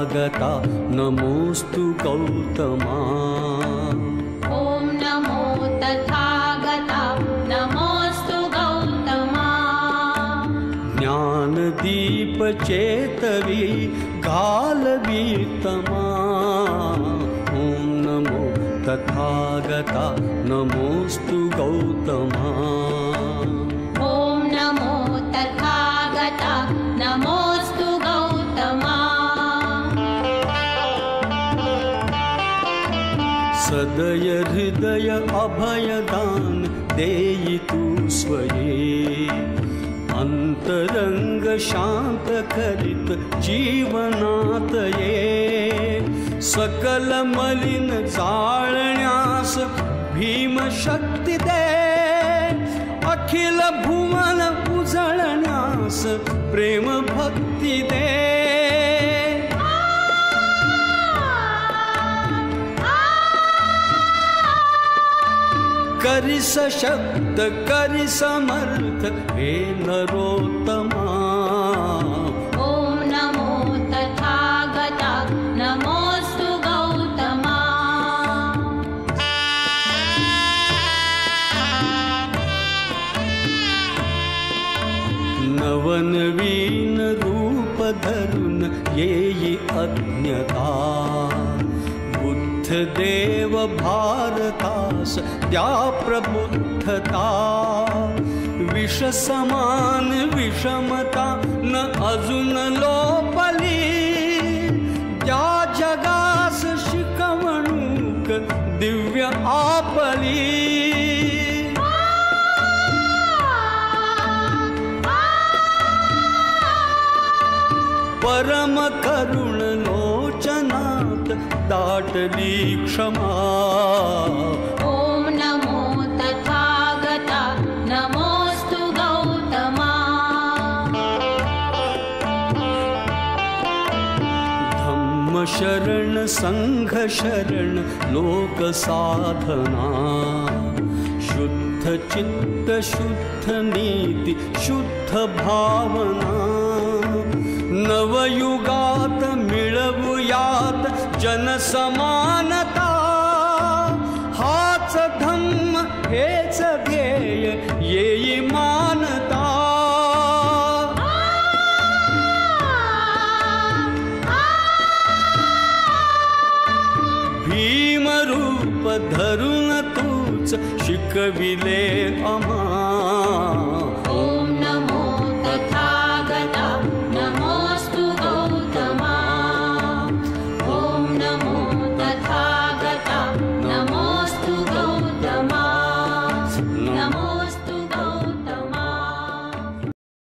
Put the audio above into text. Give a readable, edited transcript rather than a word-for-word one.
तथागता नमोस्तु गौतमा। ॐ नमो तथागता नमोस्तु गौतमा। ज्ञानदीप चेतवी गालवीतमा। ॐ नमो तथागता नमोस्तु गौतमा। ॐ नमो तथागता नमोस्तु गौतमा। सदय हृदय अभयदान देयि तू स्वये। अंतरंग शांत करित जीवनातये। सकल मलिन जाळण्यास भीम शक्ती दे। अखिल भुवन उजळण्यास प्रेम भक्ती दे। करी सशक्त करी समर्थ हे नरोत्तमा। ॐ नमो तथागता नमोस्तु गौतमा। नवनवीन रूप धरून येई अज्ञता। देव भारतास द्या प्रबुद्धता। विष समान विषमता न अजून लोपली। द्या जगास शिकवणूक दिव्य आपली। परम करुण लोचनात दाटली क्षमा। ॐ नमो तथागता नमोस्तु गौतमा। धम्म शरण संघ शरण लोक साधना। शुद्ध चित्त शुद्ध नीति शुद्ध भावना। नवयुगात मिळवूयात जनसमानता। हाच धम्म हेच ध्येय येई मानता। भीमरूप धरून तूच शिकविले आम्हा।